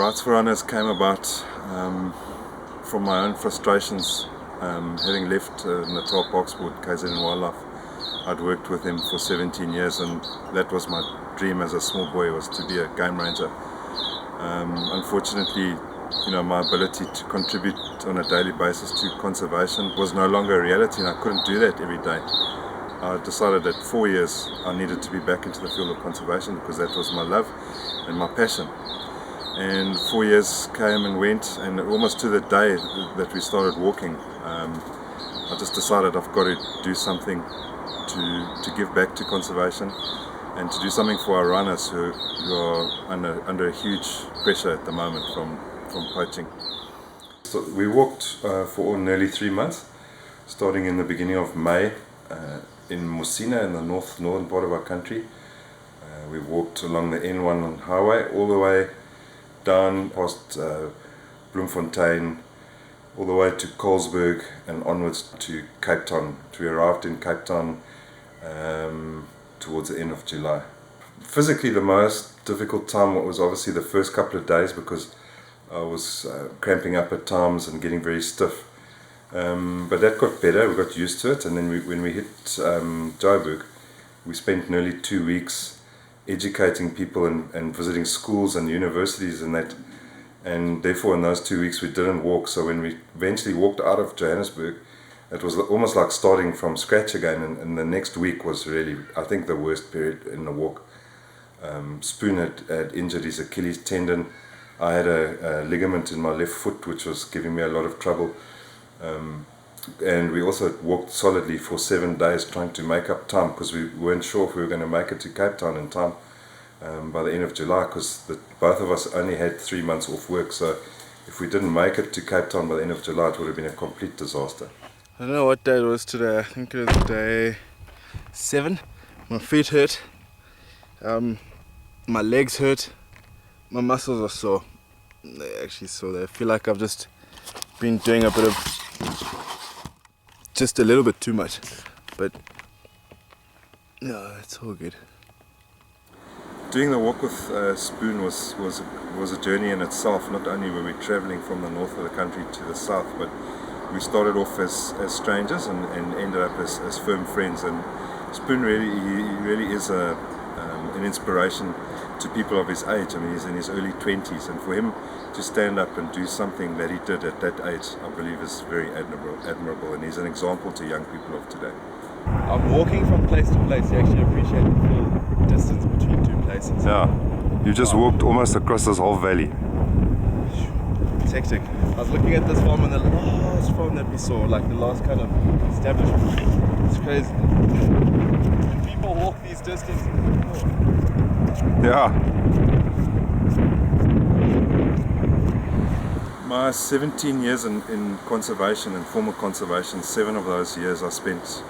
Rights for Rhinos came about from my own frustrations, having left Natal Parksport, KZN Wildlife. I'd worked with him for 17 years, and that was my dream as a small boy, was to be a game ranger. Unfortunately, my ability to contribute on a daily basis to conservation was no longer a reality, and I couldn't do that every day. I decided that 4 years I needed to be back into the field of conservation, because that was my love and my passion. And 4 years came and went, and almost to the day that we started walking, I just decided I've got to do something to give back to conservation and to do something for our runners who are under a huge pressure at the moment from poaching. So we walked for nearly 3 months, starting in the beginning of May in Musina, in the northern part of our country. We walked along the N1 highway all the way down past Bloemfontein, all the way to Colesberg and onwards to Cape Town. We arrived in Cape Town towards the end of July. Physically, the most difficult time was obviously the first couple of days, because I was cramping up at times and getting very stiff. But that got better, we got used to it, and then when we hit Joburg, we spent nearly 2 weeks educating people and visiting schools and universities and that. And therefore in those 2 weeks we didn't walk, so when we eventually walked out of Johannesburg, it was almost like starting from scratch again, and the next week was really, I think, the worst period in the walk. Spoon had injured his Achilles tendon. I had a ligament in my left foot which was giving me a lot of trouble. And we also walked solidly for 7 days trying to make up time, because we weren't sure if we were going to make it to Cape Town in time by the end of July, because both of us only had 3 months off work. So if we didn't make it to Cape Town by the end of July, it would have been a complete disaster. I don't know what day it was today. I think it was day 7. My feet hurt, my legs hurt, my muscles are sore. They're actually sore. I feel like I've just been doing just a little bit too much, but no, it's all good. Doing the walk with Spoon was a journey in itself. Not only were we travelling from the north of the country to the south, but we started off as strangers and ended up as firm friends. And Spoon really is an inspiration to people of his age. I mean, he's in his early 20s, and for him to stand up and do something that he did at that age, I believe is very admirable, and he's an example to young people of today. I'm walking from place to place. You actually appreciate the full distance between two places. Yeah, you just walked almost across this whole valley. It's hectic. I was looking at this farm, and the last farm that we saw, like the last kind of establishment. It's crazy. When people walk these distances. Yeah. My 17 years in conservation and formal conservation, 7 of those years I spent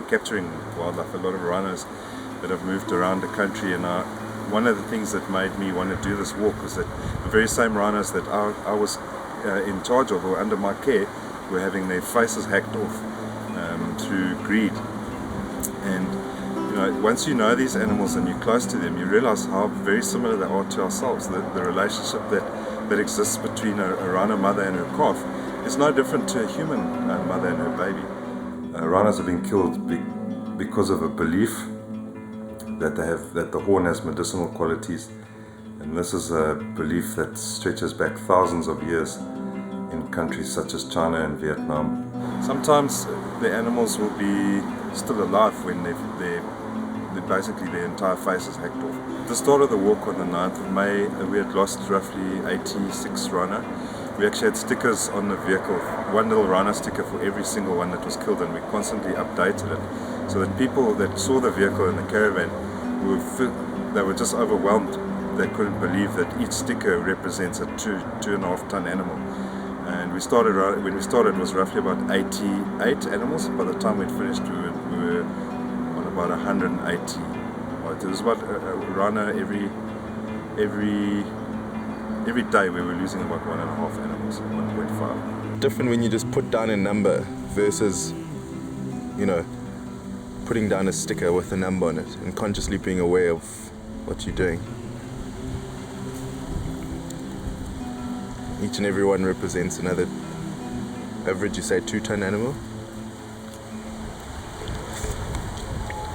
capturing wildlife, a lot of rhinos that have moved around the country. And one of the things that made me want to do this walk was that the very same rhinos that I was in charge of, or under my care, were having their faces hacked off through greed. And once you know these animals and you're close to them, you realize how very similar they are to ourselves. The relationship that exists between a rhino mother and her calf is no different to a human mother and her baby. Rhinos have been killed because of a belief that the horn has medicinal qualities, and this is a belief that stretches back thousands of years in countries such as China and Vietnam. Sometimes the animals will be still alive when basically their entire face is hacked off. At the start of the walk on the 9th of May, we had lost roughly 86 rhino. We actually had stickers on the vehicle, one little rhino sticker for every single one that was killed, and we constantly updated it so that people that saw the vehicle in the caravan they were just overwhelmed. They couldn't believe that each sticker represents a 2.5 ton animal. And when we started, it was roughly about 88 animals. By the time we'd finished, we were on about 180. It was about a rhino every day. We were losing about 1.5 animals, 1.5. Different when you just put down a number versus, putting down a sticker with a number on it and consciously being aware of what you're doing. Each and every one represents another, average, you say, 2-ton animal?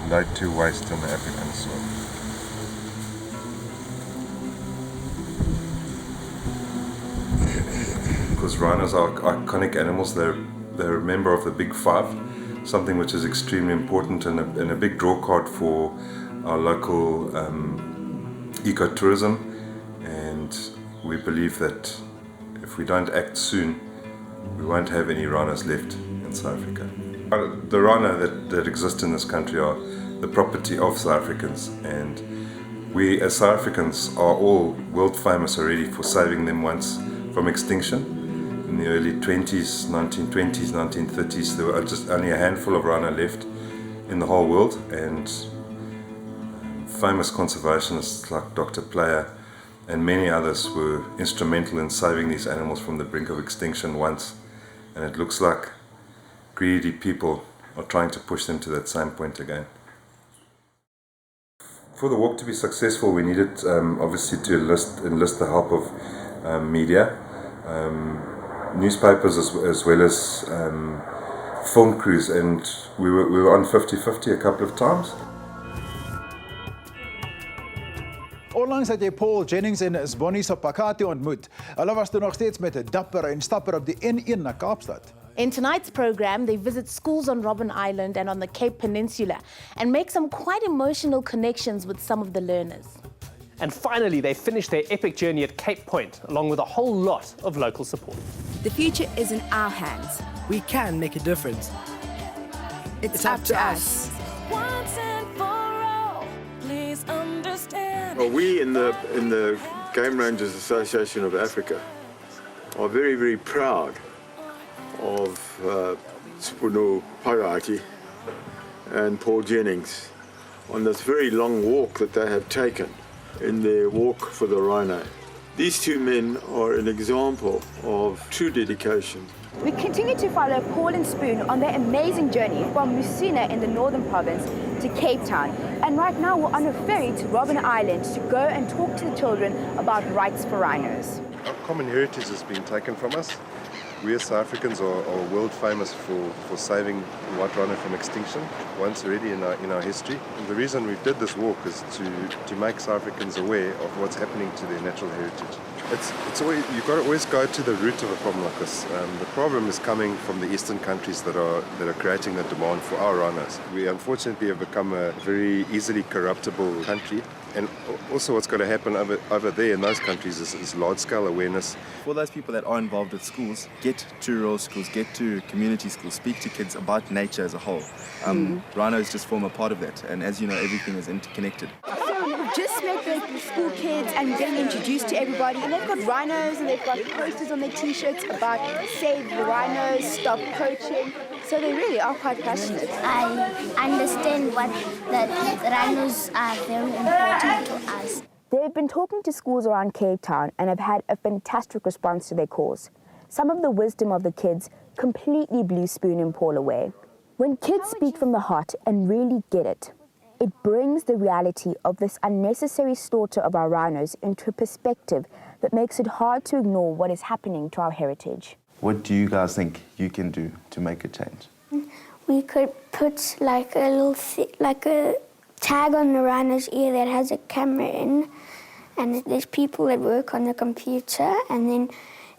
Load to waste on the African soil. Because rhinos are iconic animals. They're a member of the Big Five, something which is extremely important and a big draw card for our local ecotourism. And we believe that if we don't act soon, we won't have any rhinos left in South Africa. The rhino that exist in this country are the property of South Africans, and we as South Africans are all world famous already for saving them once from extinction. In the early 1930s, 1930s, there were just only a handful of rhino left in the whole world, and famous conservationists like Dr. Player and many others were instrumental in saving these animals from the brink of extinction once, and it looks like greedy people are trying to push them to that same point again. For the walk to be successful, we needed obviously to enlist the help of media, newspapers as well as film crews, and we were on 50-50 a couple of times. Onlangs het jy Paul Jennings en Bonnie se Pakati ontmoet. Hulle was toe nog steeds met 'n dapper en stapper op die N1 na Kaapstad. In tonight's program, they visit schools on Robben Island and on the Cape Peninsula and make some quite emotional connections with some of the learners. And finally, they finished their epic journey at Cape Point, along with a whole lot of local support. The future is in our hands. We can make a difference. It's up to us. Once and for all, please understand. Well, we in the Game Rangers Association of Africa are very, very proud of Spuno Parati and Paul Jennings on this very long walk that they have taken in their walk for the rhino. These two men are an example of true dedication. We continue to follow Paul and Spoon on their amazing journey from Musina in the Northern Province to Cape Town. And right now we're on a ferry to Robben Island to go and talk to the children about rights for rhinos. Our common heritage has been taken from us. We as South Africans are world famous for saving the white rhino from extinction once already in our history. And the reason we did this walk is to make South Africans aware of what's happening to their natural heritage. It's always, you've got to always go to the root of a problem like this. The problem is coming from the eastern countries that are creating the demand for our rhinos. We unfortunately have become a very easily corruptible country. And also what's going to happen over there in those countries is large-scale awareness. For those people that are involved with schools, get to rural schools, get to community schools, speak to kids about nature as a whole. Rhinos just form a part of that, and as you know, everything is interconnected. We've just met the school kids and we're getting introduced to everybody, and they've got rhinos and they've got posters on their t-shirts about save the rhinos, stop poaching. So they really are quite passionate. I understand what the rhinos are very important to us. They've been talking to schools around Cape Town and have had a fantastic response to their calls. Some of the wisdom of the kids completely blew Spoon and Paul away. When kids speak from the heart and really get it, it brings the reality of this unnecessary slaughter of our rhinos into a perspective that makes it hard to ignore what is happening to our heritage. What do you guys think you can do to make a change? We could put like a tag on the rhino's ear that has a camera in, and there's people that work on the computer, and then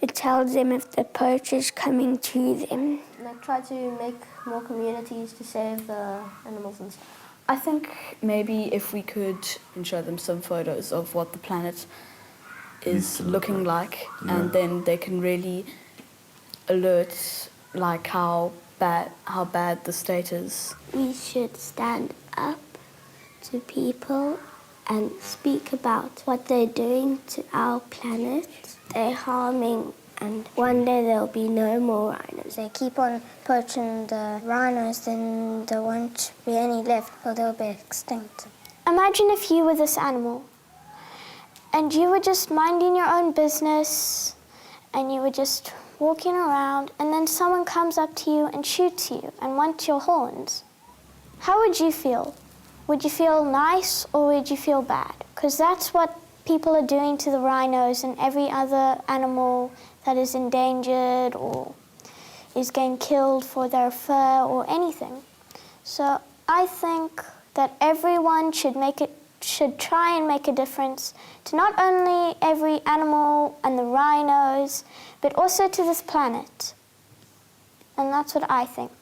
it tells them if the poacher's coming to them. Like try to make more communities to save the animals and stuff. I think maybe if we could show them some photos of what the planet is looking like, and then they can really alert like how bad the state is. We should stand up to people and speak about what they're doing to our planet. They're harming, and one day there'll be no more rhinos. They keep on poaching the rhinos, then there won't be any left, or they'll be extinct. Imagine if you were this animal and you were just minding your own business and you were just walking around, and then someone comes up to you and shoots you and wants your horns. How would you feel? Would you feel nice or would you feel bad? Because that's what people are doing to the rhinos and every other animal that is endangered or is getting killed for their fur or anything. So I think that everyone should try and make a difference to not only every animal and the rhinos, but also to this planet. And that's what I think.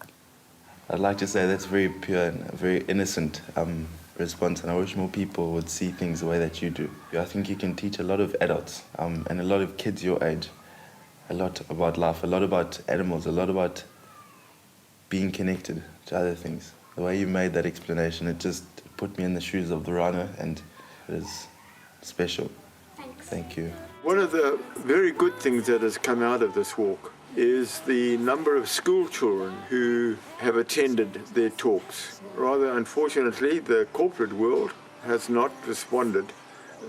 I'd like to say that's very pure and a very innocent response, and I wish more people would see things the way that you do. I think you can teach a lot of adults and a lot of kids your age a lot about life, a lot about animals, a lot about being connected to other things. The way you made that explanation, it just put me in the shoes of the rhino, and it is special. Thanks. Thank you. One of the very good things that has come out of this walk is the number of school children who have attended their talks. Rather unfortunately, the corporate world has not responded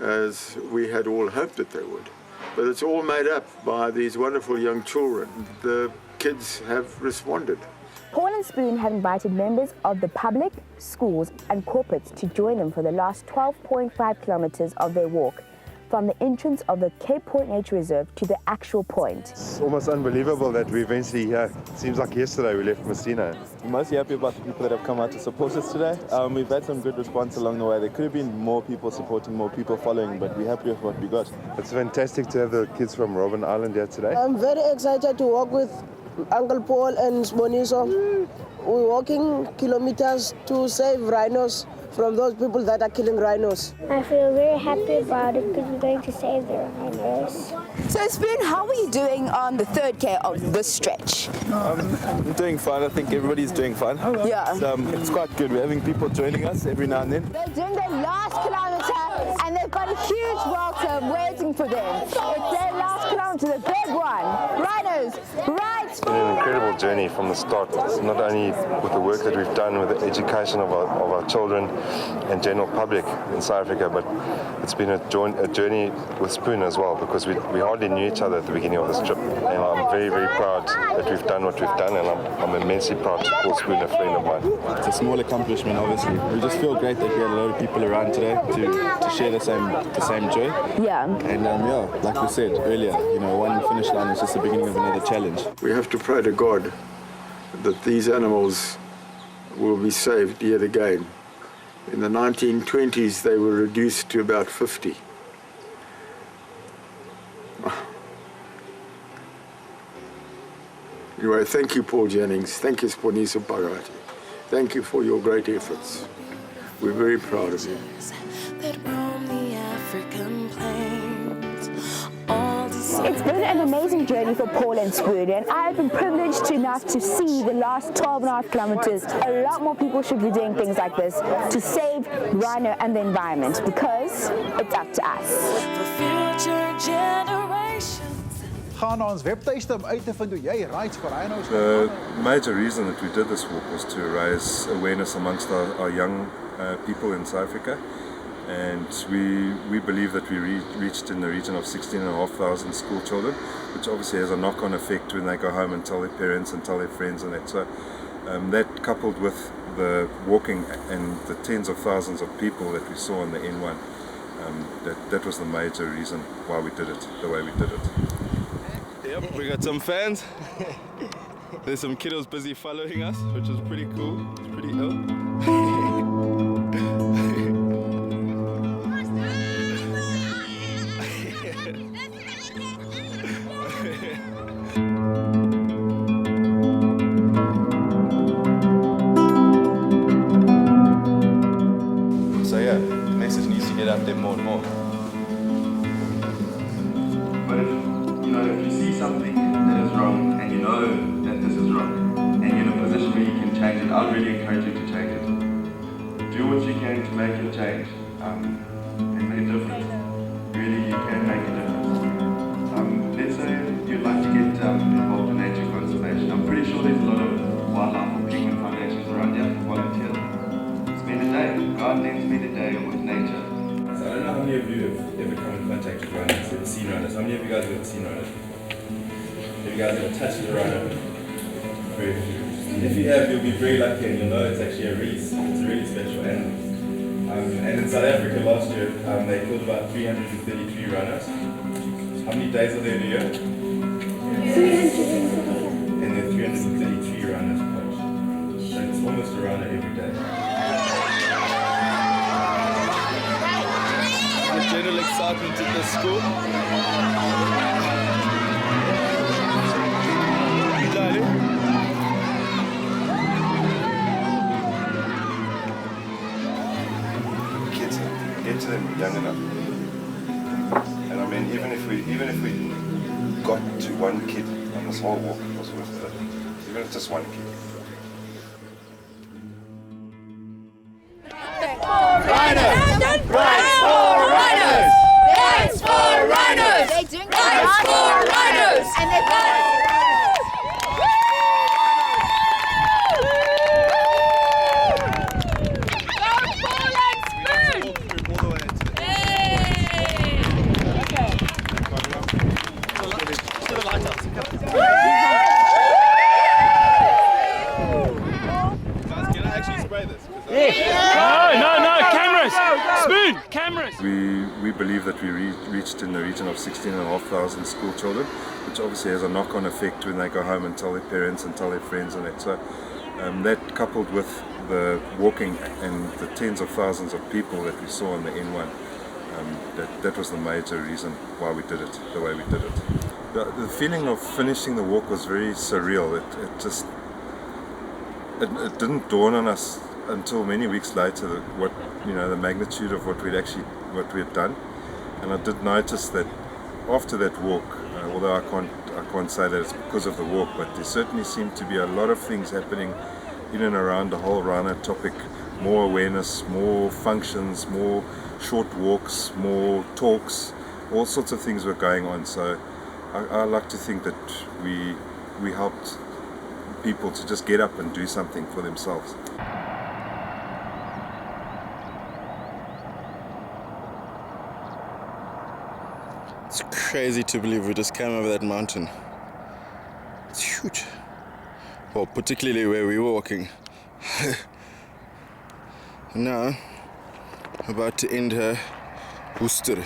as we had all hoped that they would. But it's all made up by these wonderful young children. The kids have responded. Paul and Spoon have invited members of the public, schools and corporates to join them for the last 12.5 kilometers of their walk, from the entrance of the Cape Point Nature Reserve to the actual point. It's almost unbelievable that we're eventually here. It seems like yesterday we left Messina. I'm mostly happy about the people that have come out to support us today. We've had some good response along the way. There could have been more people supporting, more people following, but we're happy with what we got. It's fantastic to have the kids from Robben Island here today. I'm very excited to walk with Uncle Paul and Sponiso. We're walking kilometers to save rhinos from those people that are killing rhinos. I feel very happy about it because we're going to save the rhinos. So Spoon, how are you doing on the 3rd K of this stretch? I'm doing fine. I think everybody's doing fine. Yeah. It's quite good. We're having people joining us every now and then. They're doing their last kilometer and they've got a huge welcome waiting for them. It's their last kilometer, the big one. Rhinos, right? It's been an incredible journey from the start. It's not only with the work that we've done with the education of our children and general public in South Africa, but it's been a journey with Spoon as well, because we hardly knew each other at the beginning of this trip, and I'm very, very proud that we've done what we've done, and I'm immensely proud to call Spoon a friend of mine. It's a small accomplishment, obviously. We just feel great that we had a lot of people around today to share the same joy. Yeah. And like we said earlier, one finish line is just the beginning of another challenge. We have to pray to God that these animals will be saved yet again. In the 1920s, they were reduced to about 50. Anyway, thank you, Paul Jennings. Thank you, Sponiso Pagati. Thank you for your great efforts. We're very proud of you. That roam the African plains, It's been an amazing journey for Paul and Spoon, and I have been privileged enough to see the last 12.5 kilometers. A lot more people should be doing things like this to save rhino and the environment, because it's up to us. for future generations. Gaan na ons webtuiste om uit te vind hoe jy rides vir rhinos. The major reason that we did this walk was to raise awareness amongst our young people in South Africa. And we believe that we reached in the region of 16,500 school children, which obviously has a knock-on effect when they go home and tell their parents and tell their friends and that. So that, coupled with the walking and the tens of thousands of people that we saw on the N1, that was the major reason why we did it the way we did it. Yep, we got some fans. There's some kiddos busy following us, which is pretty cool. It's pretty ill. So yeah, the message needs to get out there more and more. But if you see something that is wrong and you know that this is wrong and you're in a position where you can change it, I'd really encourage you to change it. Do what you can to make a change and make a difference. Really, you can make a difference. Let's say you'd like to get involved in nature conservation. I'm pretty sure there's a lot of wildlife or penguin foundations around here for volunteers. Spend a day, go out there and spend a day with nature. So I don't know how many of you have ever come in contact with rhinos, ever seen rhinos. How many of you guys have ever seen rhinos before? Have you guys ever touched a rhino? Very few. If you have, you'll be very lucky and you'll know it's actually it's a really special animal. And in South Africa last year, they killed about 333 rhinos. How many days are there in a year? And there are 333 runners coached. So it's almost a runner every day. The general excitement in the school. Kids, get to them young enough. And I mean, even if we got to one kid on this whole walk, it was worth it. Even if just one kid. Rhinos! Rights for rhinos! Rights for rhinos! They're doing Rights for rhinos! And they've got We believe that we reached in the region of 16,500 school children, which obviously has a knock-on effect when they go home and tell their parents and tell their friends and that. So that coupled with the walking and the tens of thousands of people that we saw on the N1, that was the major reason why we did it the way we did it. The feeling of finishing the walk was very surreal. It didn't dawn on us until many weeks later the magnitude of what we had done, and I did notice that after that walk, although I can't say that it's because of the walk, but there certainly seemed to be a lot of things happening in and around the whole rhino topic. More awareness, more functions, more short walks, more talks, all sorts of things were going on. So I like to think that we helped people to just get up and do something for themselves. It's crazy to believe we just came over that mountain. It's huge. Well, particularly where we were walking. Now, about to end her booster.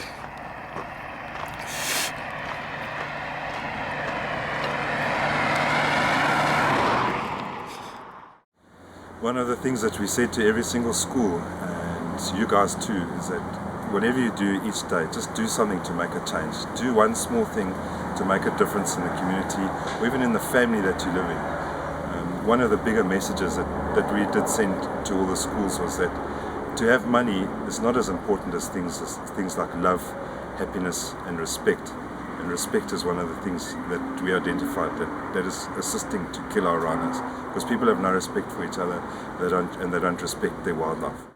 One of the things that we said to every single school, and you guys too, is that whatever you do each day, just do something to make a change. Do one small thing to make a difference in the community, or even in the family that you live in. One of the bigger messages that we did send to all the schools was that to have money is not as important as things like love, happiness and respect. And respect is one of the things that we identified that is assisting to kill our rhinos, because people have no respect for each other, they don't respect their wildlife.